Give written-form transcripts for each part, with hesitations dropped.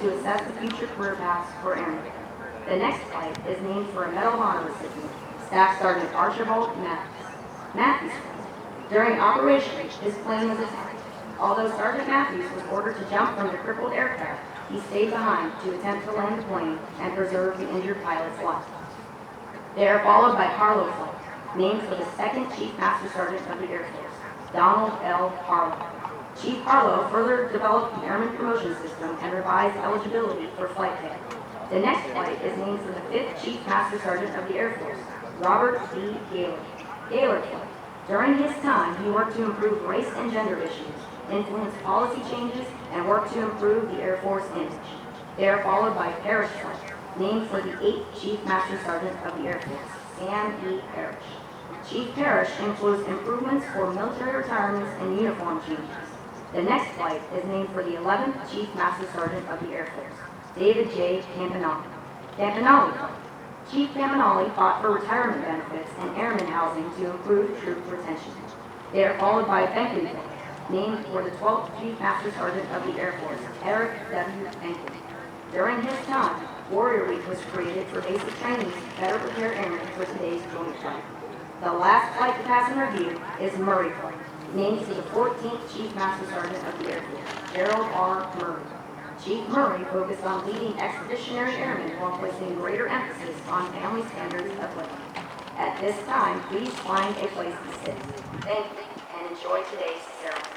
to assess the future career paths for airmen. The next flight is named for a Medal of Honor recipient, Staff Sergeant Archibald Matthews. During operation, his plane was attacked. Although Sergeant Matthews was ordered to jump from the crippled aircraft, he stayed behind to attempt to land the plane and preserve the injured pilot's life. They are followed by Carlo Flight, named for the second Chief Master Sergeant of the Air Force, Donald L. Harlow. Chief Harlow further developed the Airman Promotion System and revised eligibility for flight pay. The next flight is named for the 5th Chief Master Sergeant of the Air Force, Robert D. Gaylord Flight. During his time, he worked to improve race and gender issues, influenced policy changes, and worked to improve the Air Force image. They are followed by Parrish Flight, named for the 8th Chief Master Sergeant of the Air Force, Sam E. Parrish. Chief Parrish influenced improvements for military retirements and uniform changes. The next flight is named for the 11th Chief Master Sergeant of the Air Force, David J. Campanale. Campanale Flight. Chief Campanale fought for retirement benefits and airmen housing to improve troop retention. They are followed by Benkley Flight, named for the 12th Chief Master Sergeant of the Air Force, Eric W. Benkley. During his time, Warrior Week was created for basic training to better prepare airmen for today's joint flight. The last flight to pass in review is Murray Flight, named for the 14th Chief Master Sergeant of the Air Force, Gerald R. Murray. Chief Murray focused on leading expeditionary airmen while placing greater emphasis on family standards of living. At this time, please find a place to sit. Thank you, and enjoy today's ceremony.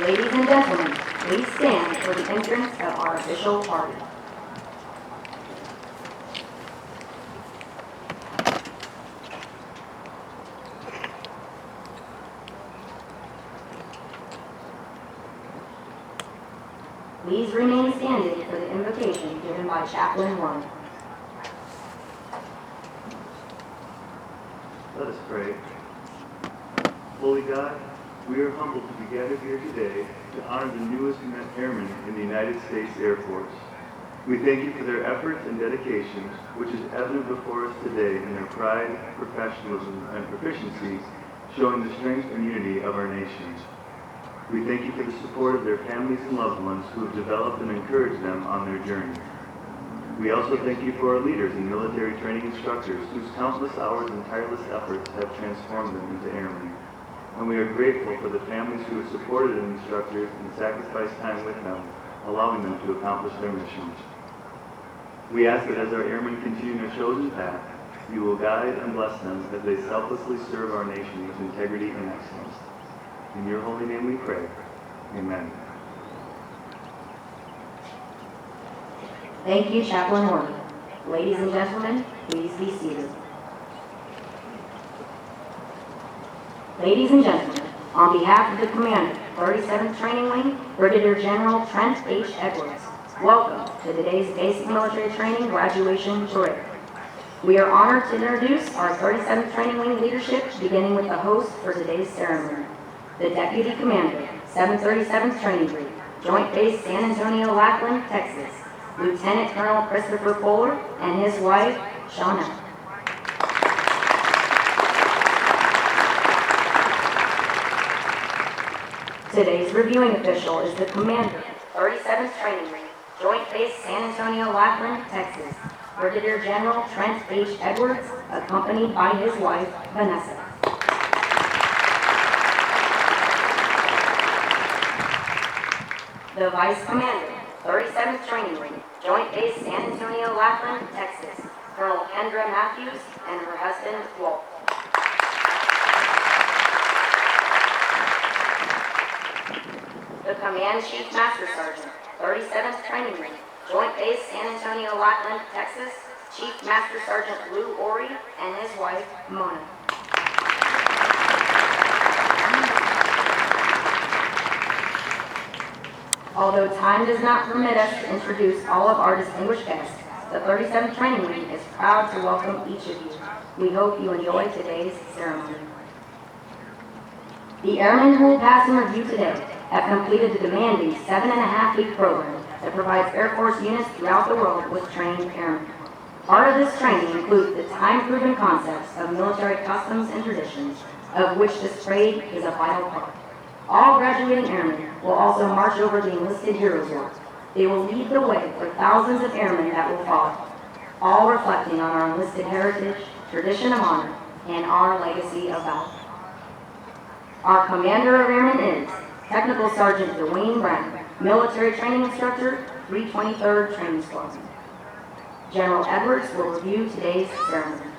Ladies and gentlemen, please stand for the entrance of our official party. Please remain standing for the invocation given by Chaplain Warren. Let us pray. Holy God, we are humbled to be gathered here today to honor the newest airmen in the United States Air Force. We thank you for their efforts and dedication, which is evident before us today in their pride, professionalism, and proficiency, showing the strength and unity of our nation. We thank you for the support of their families and loved ones who have developed and encouraged them on their journey. We also thank you for our leaders and military training instructors whose countless hours and tireless efforts have transformed them into airmen. And we are grateful for the families who have supported the instructors and sacrificed time with them, allowing them to accomplish their missions. We ask that as our airmen continue their chosen path, you will guide and bless them as they selflessly serve our nation with integrity and excellence. In your holy name we pray. Amen. Thank you, Chaplain Warren. Ladies and gentlemen, please be seated. Ladies and gentlemen, on behalf of the Commander, 37th Training Wing, Brigadier General Trent H. Edwards, welcome to today's Basic Military Training Graduation Parade. We are honored to introduce our 37th Training Wing leadership, beginning with the host for today's ceremony, the Deputy Commander, 737th Training Group, Joint Base San Antonio-Lackland, Texas, Lieutenant Colonel Christopher Fuller and his wife, Shauna. Today's reviewing official is the Commander, 37th Training Group, Joint Base San Antonio-Lackland, Texas, Brigadier General Trent H. Edwards, accompanied by his wife, Vanessa. The Vice Commander, 37th Training Wing, Joint Base San Antonio-Lackland, Texas, Colonel Kendra Matthews and her husband, Walt. The Command Chief Master Sergeant, 37th Training Wing, Joint Base San Antonio-Lackland, Texas, Chief Master Sergeant Lou Ori and his wife, Mona. Although time does not permit us to introduce all of our distinguished guests, the 37th Training Wing is proud to welcome each of you. We hope you enjoy today's ceremony. The airmen who will pass in review today have completed the demanding 7.5-week program that provides Air Force units throughout the world with trained airmen. Part of this training includes the time-proven concepts of military customs and traditions, of which this parade is a vital part. All graduating airmen will also march over the enlisted heroes walk. They will lead the way for thousands of airmen that will follow, all reflecting on our enlisted heritage, tradition of honor, and our legacy of valor. Our commander of airmen is Technical Sergeant Dwayne Brown, military training instructor, 323rd Training Squadron. General Edwards will review today's ceremony.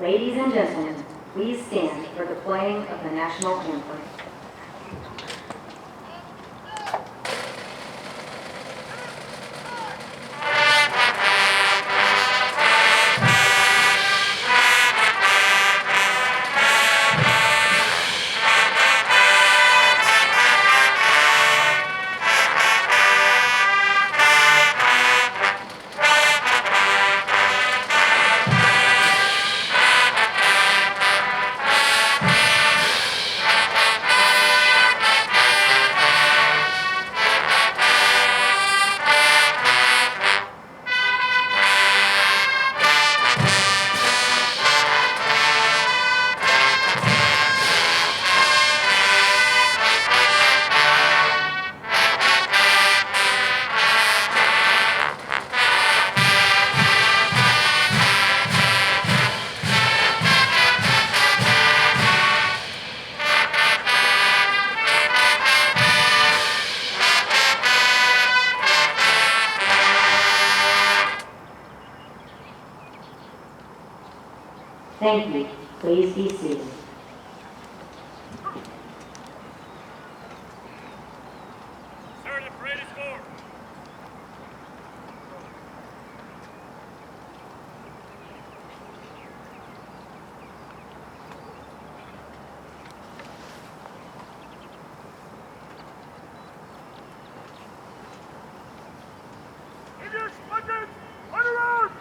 Ladies and gentlemen, please stand for the playing of the national anthem. Thank you. Please be seated. Sir, the parade is forward. English buckets, on around!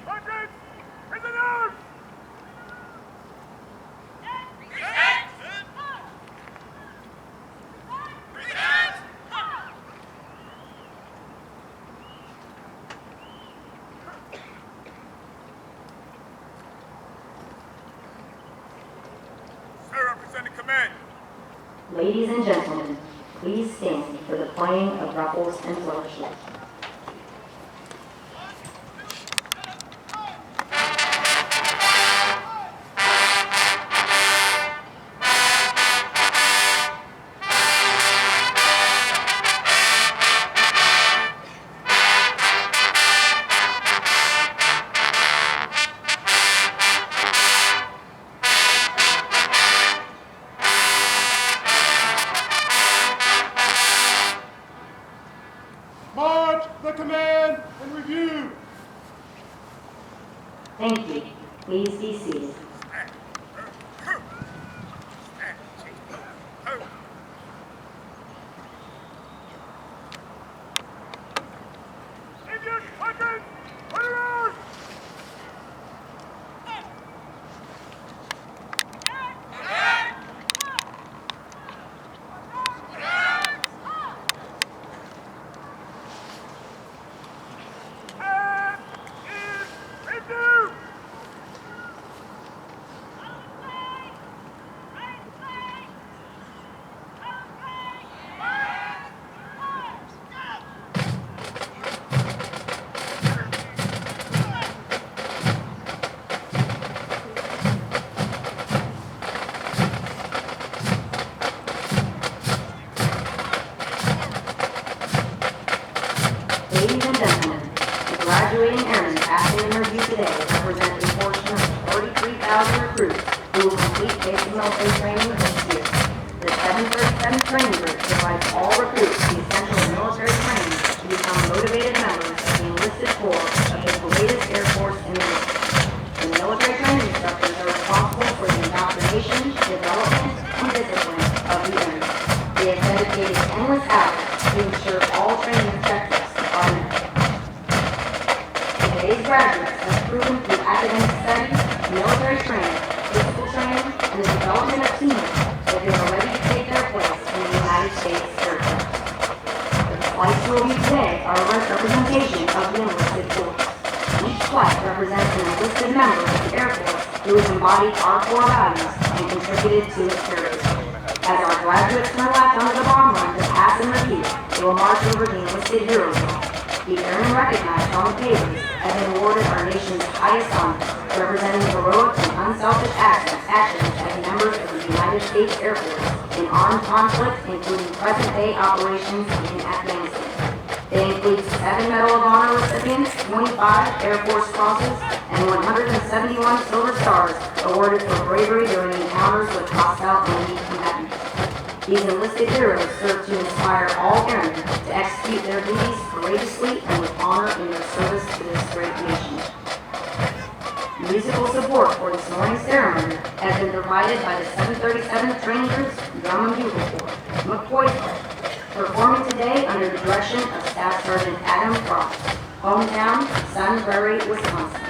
Buckets! In the nose! Sir, representing command. Ladies and gentlemen, please stand for the playing of ruffles and flourishes. March the command and review. Thank you. Please be seated. Indian buckets! On the road! And is Hindu! Ladies and gentlemen, the graduating airmen passing in review today represent a portion of 43,000 recruits who will complete basic military training this year. The 737 training group provides all recruits the essential military training to become motivated members of the enlisted corps of the greatest Air Force in the world. The military training instructors are responsible for the indoctrination, development, and discipline of the airmen. They have dedicated endless hours to ensure all training objectives are met. Today's graduates have proven through academic study, military training, physical training, and the development of teamwork that they are ready to take their place in the United States Air Force. The flights you will view today are a representation of the enlisted force. Each flight represents an enlisted member of the Air Force who has embodied our core values and contributed to its heritage. As our graduates turn left onto the bomb run to pass and review, they will march over the enlisted heroes wall. The airmen recognized on the pages have been awarded our nation's highest honors, representing heroic and unselfish actions as members of the United States Air Force in armed conflict, including present-day operations in Afghanistan. They include 7 Medal of Honor recipients, 25 Air Force Crosses, and 171 Silver Stars awarded for bravery during encounters with hostile enemy combatants. These enlisted heroes serve to inspire all airmen to execute their duties courageously and with honor in their service to this great nation. Musical support for this morning's ceremony has been provided by the 737 Training Group's Drum and Bugle Corps, McCoy Club, performing today under the direction of Staff Sergeant Adam Frost, hometown, Sun Prairie, Wisconsin.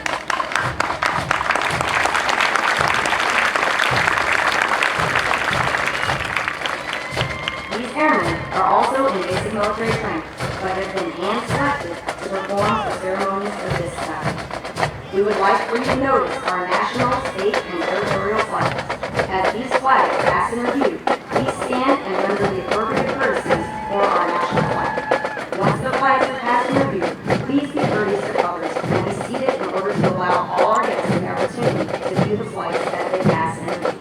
These airmen are also in basic military training, but have been hand-selected to perform the ceremonies of this type. We would like for you to notice our national, state, and territorial flags. As these flags pass in review, please stand and render the appropriate courtesies for our national flag. Once the flags have passed in review, please be courteous to others and be seated in order to allow all our guests the opportunity to view the flags as they pass in review.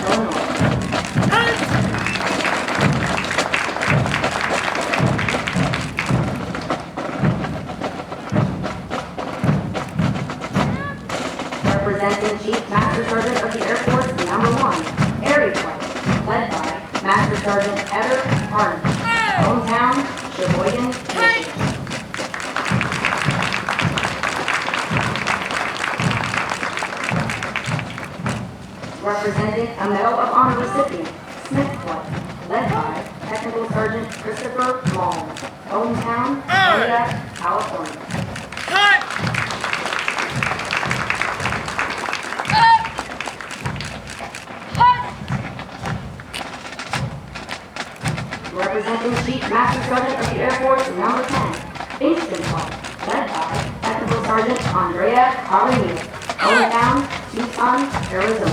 Illinois. Representing Chief Master Sergeant of the Air Force, number 1, Air Flight, led by Master Sergeant Heather Harden. Hometown, Sheboygan, Michigan. Representing a Medal of Honor recipient, Smith Flight, led by Technical Sergeant Christopher Long. Hometown, Kodiak, California. Representing Chief Master Sergeant of the Air Force, number 10, Kingston Flight, led by Technical Sergeant Andrea Avenue. Hometown, Tucson, Arizona.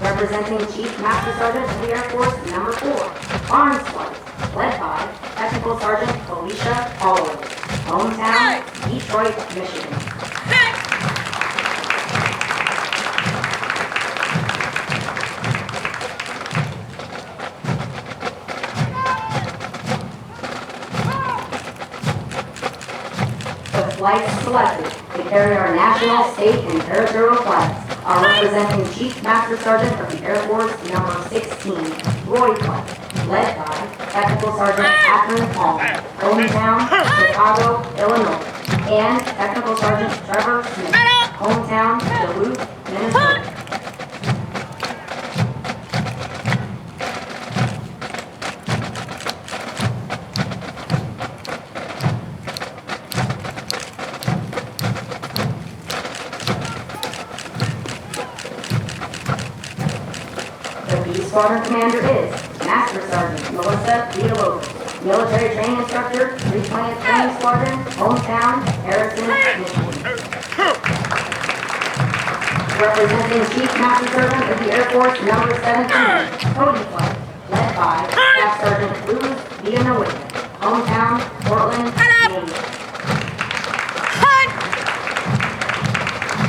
Representing Chief Master Sergeant of the Air Force, number 4, Barnes Flight, led by Technical Sergeant Felicia Holloway. Hometown, Detroit, Michigan. The flights selected to carry our national, state, and territorial flags are representing Chief Master Sergeant of the Air Force, number 16, Roy Flight, led by Technical Sergeant Catherine Hall. Hometown, Chicago, Illinois. And Technical Sergeant Trevor Smith. Hometown, Duluth, Minnesota. The B Squadron Commander is Master Sergeant Melissa Villalobos. Military training instructor, 320th Training Squadron, hometown, Harrison, Michigan. Representing Chief Master Sergeant of the Air Force, number 17, Cody Flight, led by Staff Sergeant Luz Villanueva. Hometown, Portland, Maine.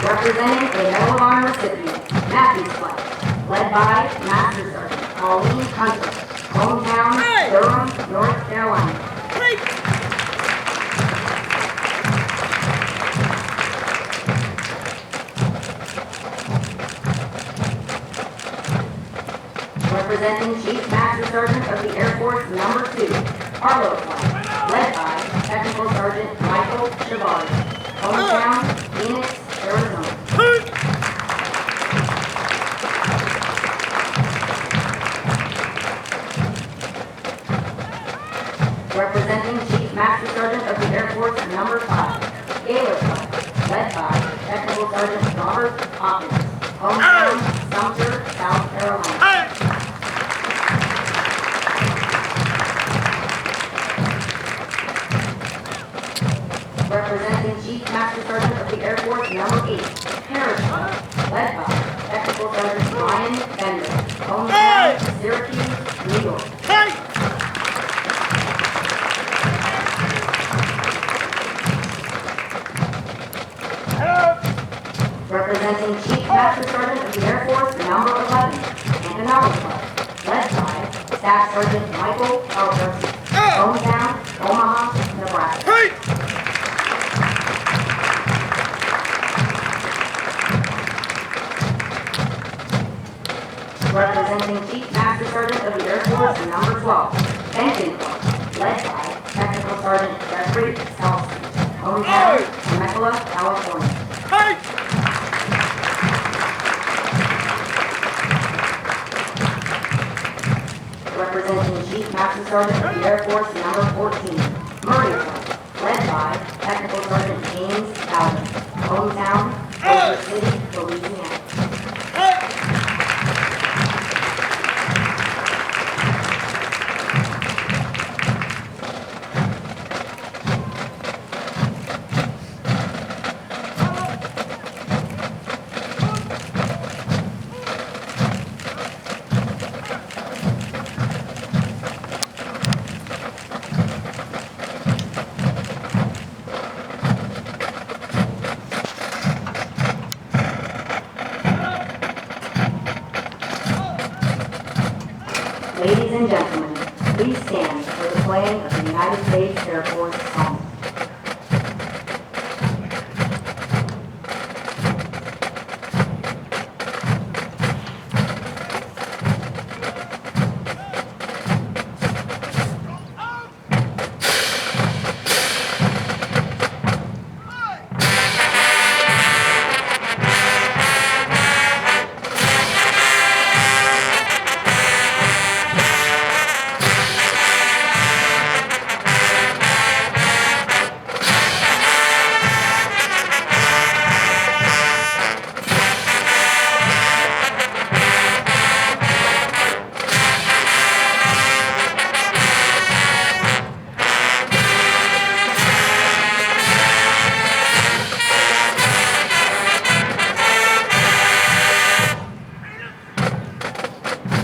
Representing a Medal of Honor recipient, Matthews Flight, led by Master Sergeant Pauline Hunter. Hometown, Durham, North Carolina. Representing Chief Master Sergeant of the Air Force, number 2, Harlow Flight, led by Technical Sergeant Michael Chavari. Hometown, Phoenix, Arizona. Representing Chief Master Sergeant of the Air Force, number 5, Gaylor Flight, led by Technical Sergeant Robert Hawkins. Hometown, Sumter, South Carolina. Representing Chief Master Sergeant of the Air Force, number 8, Harris Flight, led by Technical Sergeant Ryan Bender. Hometown, Syracuse, New York. Representing Chief Master Sergeant of the Air Force, number 11, Antonelli Flight, led by Staff Sergeant Michael Elder. Hometown, Omaha, Nebraska. Representing Chief Master Sergeant of the Air Force, number 12, Benton Flight, led by Technical Sergeant Jeffrey Selson. Hometown, Temecula, California. Representing Chief Master Sergeant of the Air Force, number 14, Murray Flight, led by Technical Sergeant James Allen. Hometown, Culver City, Louisiana. stand for the playing of the United States Air Force song.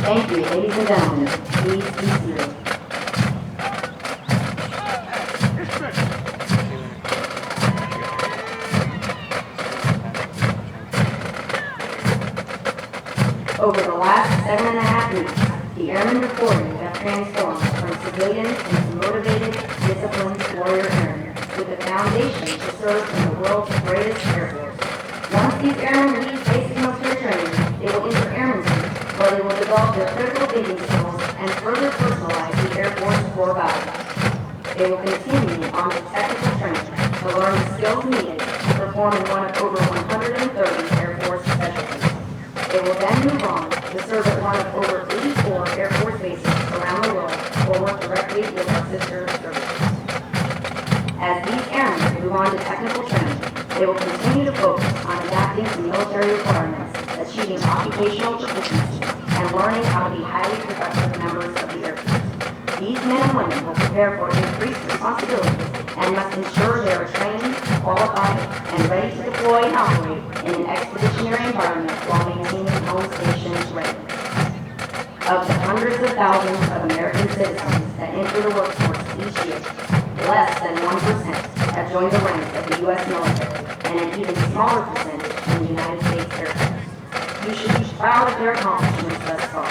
Thank you, ladies and gentlemen. Please be seated. Over the last 7.5 weeks, the airmen before you have transformed from civilians into motivated, disciplined warrior airmen with a foundation to serve in the world's greatest air force. Once these airmen leave basic military training, they will enter airmen school, where they will develop their critical thinking skills and further personalize the Air Force core values. They will continue on to technical training to learn the skills needed to perform in one of over 130 Air Force specialties. They will then move on to serve at one of over 84 Air Force bases around the world or work directly with our sister services. As these airmen move on to technical training, they will continue to focus on adapting to military requirements, achieving occupational proficiency, and learning how to be highly productive members of the Air Force. These men and women will prepare for increased responsibilities and must ensure they are trained, qualified, and ready to deploy and operate in an expeditionary environment while maintaining home station readiness. Of the hundreds of thousands of American citizens that enter the workforce each year, less than 1% have joined the ranks of the U.S. military, and an even smaller percentage in the United States Air Force. You should be proud of their accomplishments thus far.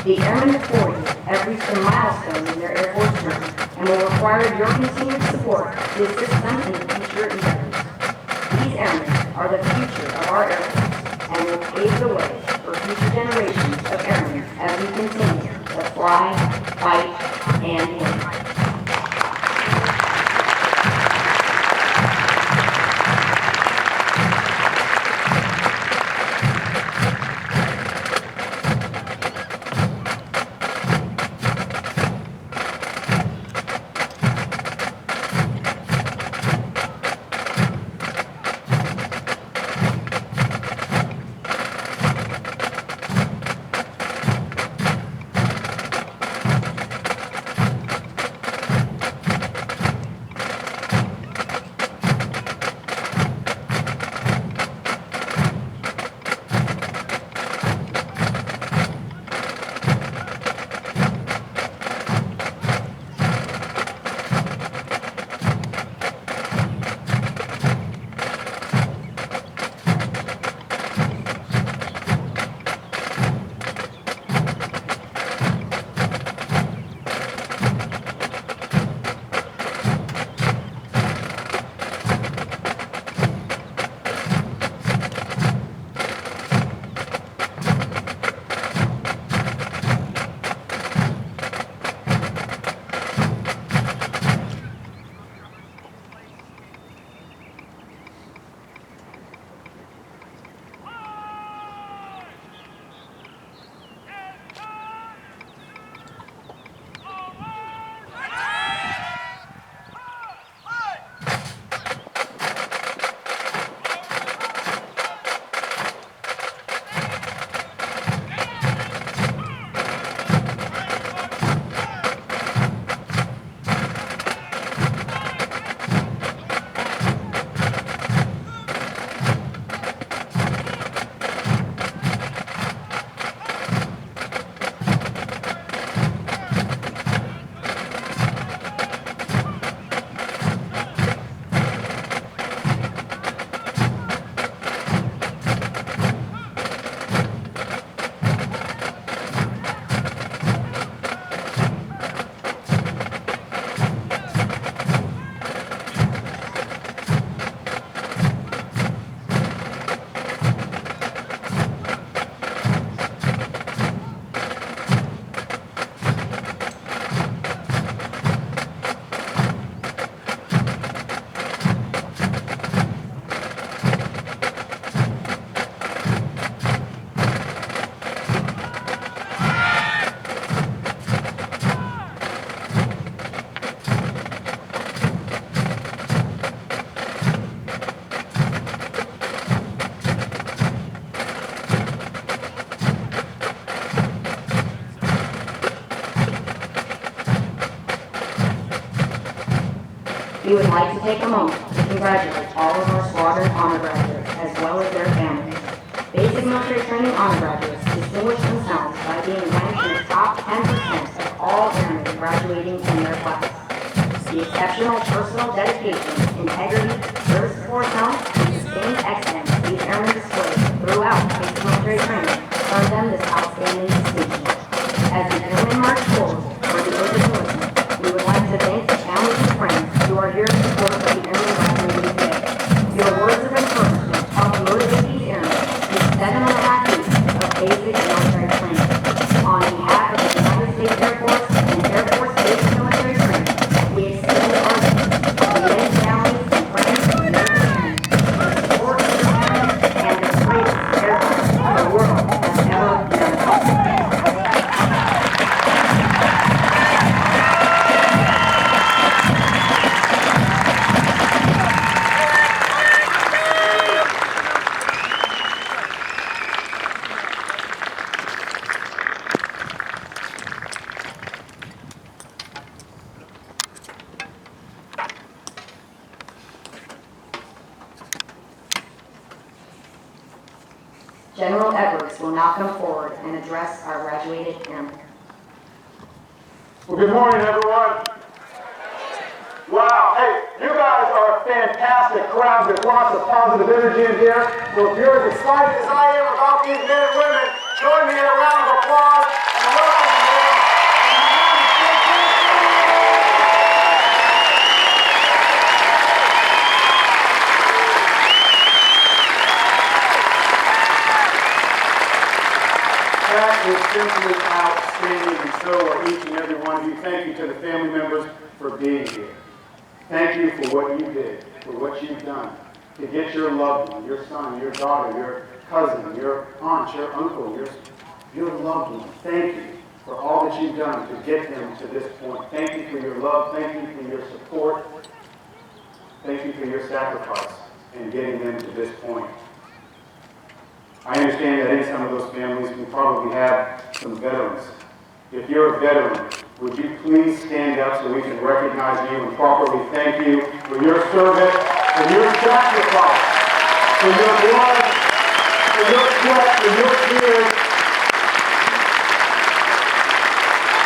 The airmen before you have reached a milestone in their Air Force journey and will require your continued support to assist them in the future endeavors. These airmen are the future of our Air Force and will pave the way for future generations of airmen as we continue to fly, fight, and win. We would like to take a moment to congratulate all of our squadron honor graduates as well as their families. Basic military training honor graduates distinguish themselves by being ranked in the top 10% of all airmen graduating in their class. The exceptional personal dedication, integrity, service to force-health, and sustained excellence these airmen display throughout basic military training earned them this outstanding distinction. As the airmen march forward for the oath of enlistment, we would like to thank the families and friends who are here to support the airmen graduating today. Your words of encouragement help motivate these airmen in 7.5 weeks of basic military training. On behalf of the United States Air Force and Air Force Basic Military Training, we extend our thanks to the many families and friends of American airmen for the support of their airmen and the greatest air force the world has ever known. General Edwards will now come forward and address our graduated airmen. Well, good morning, everyone. Wow, hey, you guys are a fantastic crowd. There's lots of positive energy in here. So if you're as excited as I am about these men and women, join me in a round of applause and welcome them to the United States Air Force. That is simply outstanding, and so are each and every one of you. Thank you to the family members for being here. Thank you for what you did, for what you've done, to get your loved one, your son, your daughter, your cousin, your aunt, your uncle, your loved one. Thank you for all that you've done to get them to this point. Thank you for your love. Thank you for your support. Thank you for your sacrifice in getting them to this point. I understand that in some of those families we probably have some veterans. If you're a veteran, would you please stand up so we can recognize you and properly thank you for your service, for your sacrifice, for your blood, for your sweat, for your tears.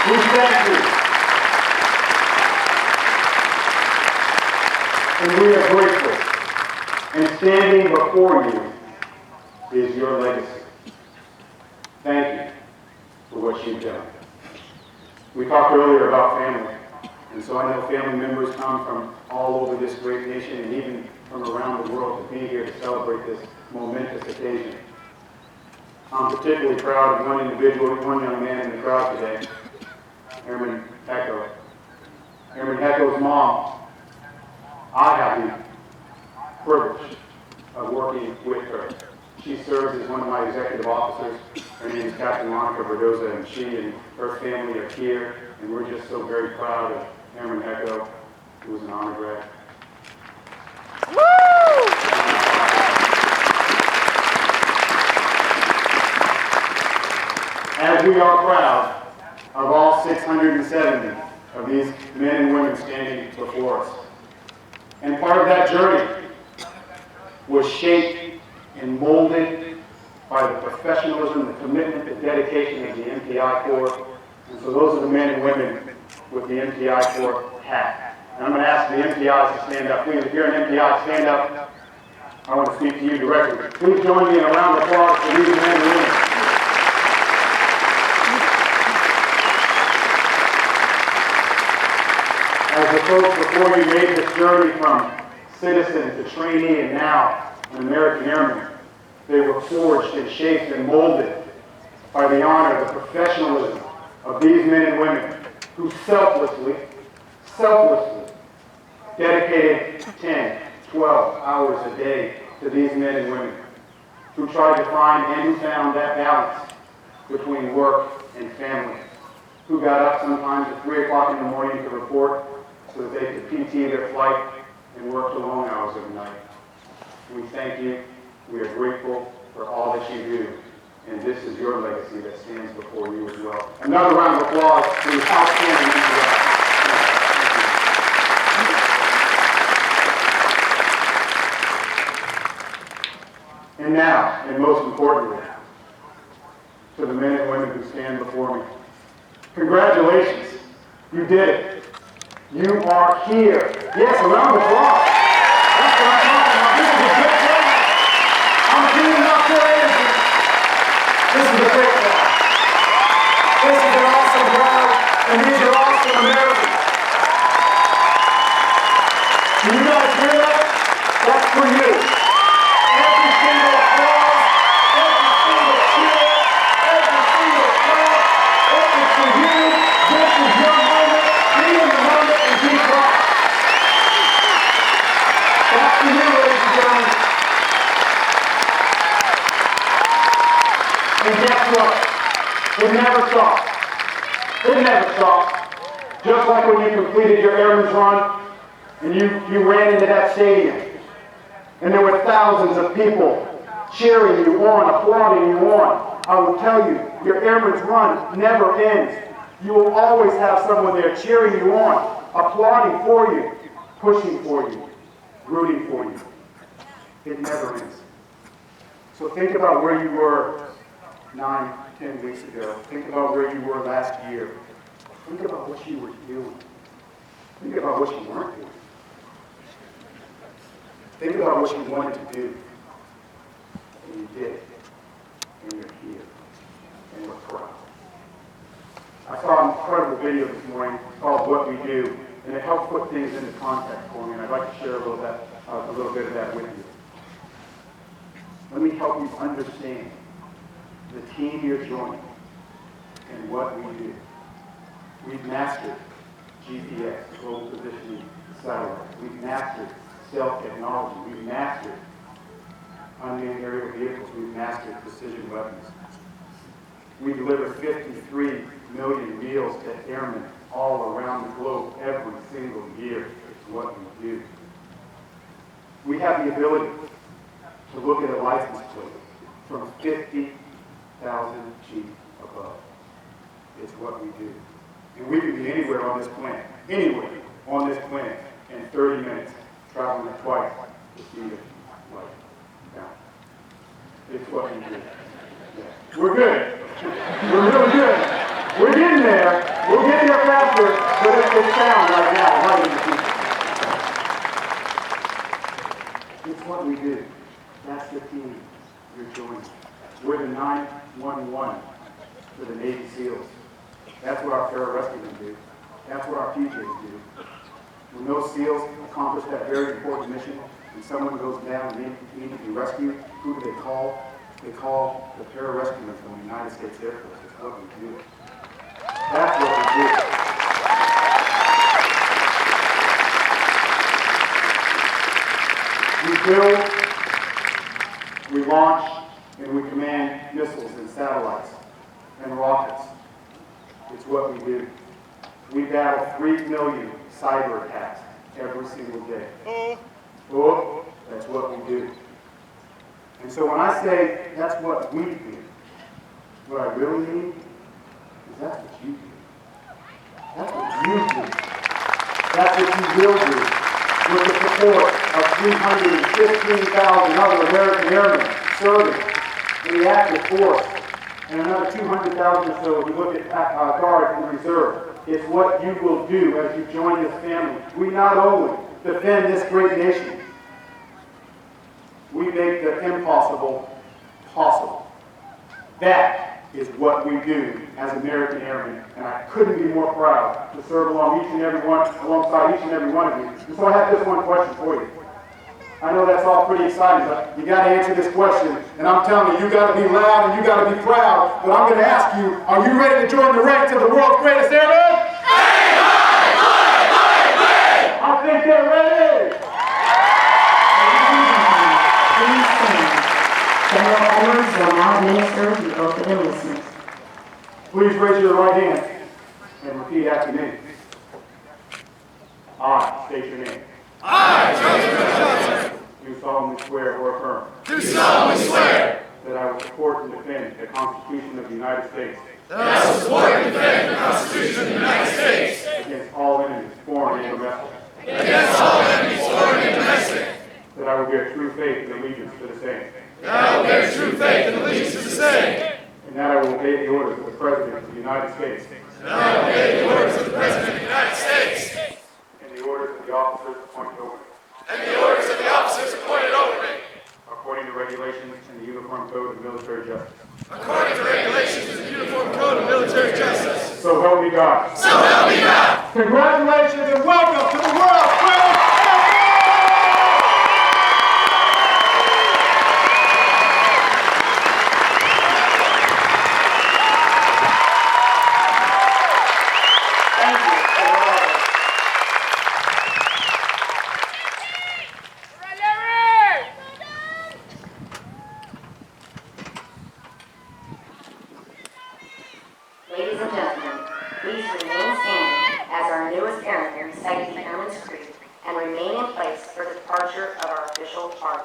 We thank you. And we are grateful. And standing before you is your legacy. Thank you for what you've done. We talked earlier about family, and so I know family members come from all over this great nation and even from around the world to be here to celebrate this momentous occasion. I'm particularly proud of one individual, one young man in the crowd today, Airman Hecko. Airman Hecko's mom, I have the privilege of working with her. She serves as one of my executive officers. Her name is Captain Monica Verdoza, and she and her family are here, and we're just so very proud of Airman Hecko, who was an honor grad. Woo! As we are proud of all 670 of these men and women standing before us. And part of that journey was shaped and molded by the professionalism, the commitment, the dedication of the MPI Corps. And so those are the men and women with the MPI Corps hat. And I'm going to ask the MPIs to stand up. Please, if you're an MPI, stand up. I want to speak to you directly. Please join me in a round of applause for these men and women. As the folks before you made this journey from citizen to trainee and now an American airman, they were forged and shaped and molded by the honor, the professionalism of these men and women who selflessly dedicated 10, 12 hours a day to these men and women, who tried to find and who found that balance between work and family, who got up sometimes at 3 o'clock in the morning to report so that they could PT their flight and work the long hours of the night. We thank you. We are grateful for all that you do. And this is your legacy that stands before you as well. Another round of applause to the outstanding MPI. now, and most importantly, to the men and women who stand before me, congratulations. You did it. You are here. Yes, around the clock. That's what I'm talking about. This is a good day. I'm feeling up their energy. This is a great day. This is an awesome crowd, and these are awesome Americans. Do you guys hear that? That's for you. Every single applause, every single cheer, every single clap, this is for you. This is your moment. Be in the moment and be proud. That's for you, ladies and gentlemen. And guess what? It never stops. It never stops. Just like when you completed your airman's run and you ran into that stadium and there were thousands of people cheering you on, applauding you on. I will tell you, your airman's run never ends. You will always have someone there cheering you on, applauding for you, pushing for you, rooting for you. It never ends. So think about where you were 9, 10 weeks ago. Think about where you were last year. Think about what you were doing. Think about what you weren't doing. Think about what you wanted to do. And you did it. And you're here. And we're proud. I saw an incredible video this morning called What We Do, and it helped put things into context for me, and I'd like to share a little bit of that with you. Let me help you understand the team you're joining and what we do. We've mastered GPS, global positioning satellite. We've mastered stealth technology. We've mastered unmanned aerial vehicles. We've mastered precision weapons. We deliver 53 million meals to airmen all around the globe every single year. It's what we do. We have the ability to look at a license plate from 50,000 feet above. It's what we do. And we can be anywhere on this planet, in 30 minutes, traveling at twice the speed of light. Now, it's what we do. Yeah. We're good. We're really good. We're getting there. We'll get there faster, but it's sound right now, right in the future. It's what we do. That's the team you're joining. We're the 911 for the Navy SEALs. That's what our pararescuemen do. That's what our PJs do. When those SEALs accomplish that very important mission, and someone goes down and they need to be rescued, who do they call? They call the pararescuemen from the United States Air Force. It's what we do. That's what we do. We build, we launch, and we command missiles and satellites and rockets. It's what we do. We battle 3 million cyber attacks every single day. Oh, that's what we do. And so when I say that's what we do, what I really mean is that's what you do. That's what you do. That's what you will do with the support of 315,000 other American airmen serving in the active force, and another 200,000 or so if you look at Guard and Reserve. It's what you will do as you join this family. We not only defend this great nation, we make the impossible possible. That is what we do as American airmen, and I couldn't be more proud to serve alongside each and every one of you. And so I have this one question for you. I know that's all pretty exciting, but you got to answer this question, and I'm telling you, you got to be loud and you got to be proud. But I'm going to ask you, are you ready to join the ranks of the world's greatest airmen? I think they're ready. General Edwards will now administer the oath of enlistment. Please raise your right hand and repeat after me. I state your name. I, Joseph Johnson, Do solemnly swear or affirm do solemnly swear that I will support and defend the Constitution of the United States that I will support and defend the Constitution of the United States against all enemies, foreign and domestic, against all enemies, foreign and domestic, that I will bear true faith and allegiance to the same, that I will bear true faith and allegiance to the same, and that I will obey the orders of the President of the United States and that I will obey the orders of the President of the United States and the orders of the officers appointed over me, and the orders of the officers appointed over me, according to regulations and the Uniform Code of Military Justice. according to regulations of the Uniform Code of Military Justice. So help me God. So help me God! Congratulations and welcome to the world's greatest airport! Thank you. Ladies and gentlemen, please remain standing as our newest airmen recite the Airman's Creed and remain in place for the departure of our official party.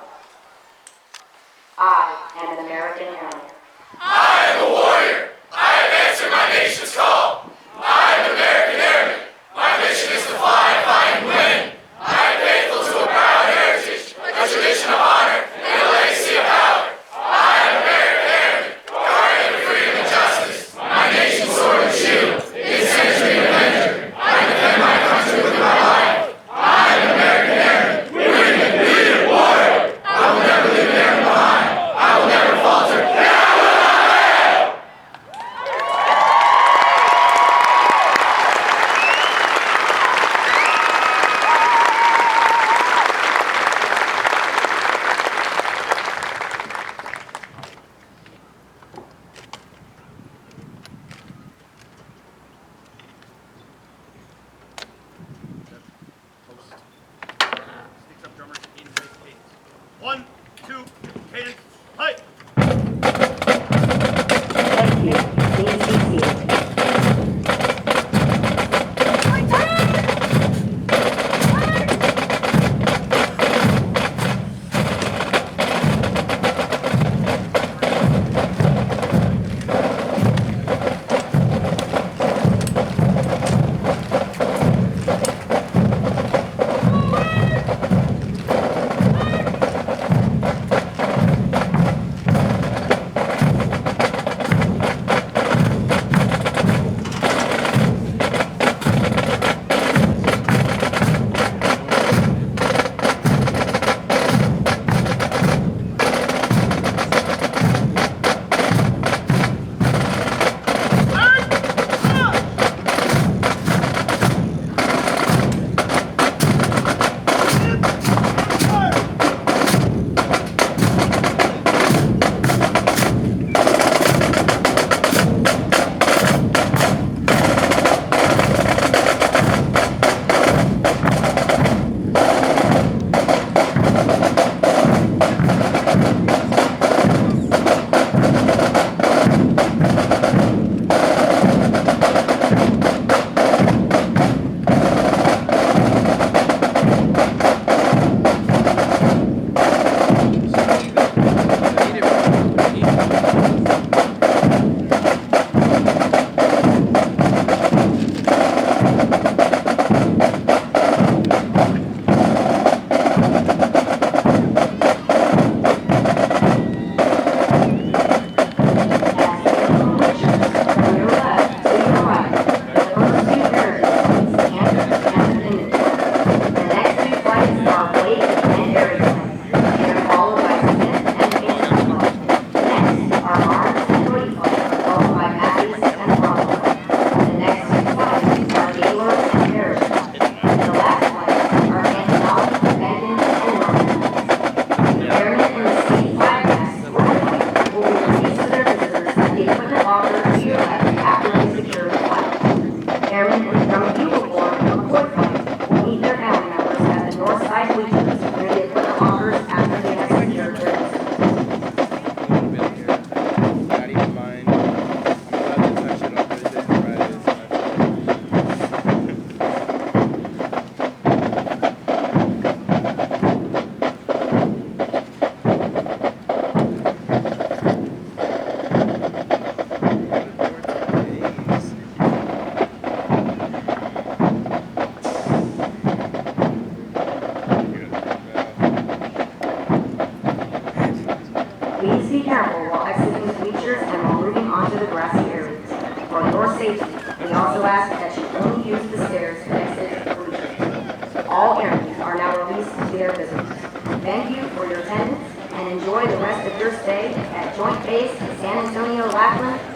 I am an American airman. I am a warrior. I have answered my nation's call. I am an American airman. My mission is to fly, fight, and win. I am faithful to a proud heritage, a tradition of honor, and a legacy of valor. I am an American airman, guardian of freedom and justice. My nation's sword and shield, its century and avenger. I defend my country with my life. I am an American airman, winning, leader, warrior. I will never leave an airman behind. I will never falter, and I will not fail! safety, we also ask that you only use the stairs to exit briefly. All airmen are now released to their visitors. Thank you for your attendance and enjoy the rest of your stay at Joint Base San Antonio-Lackland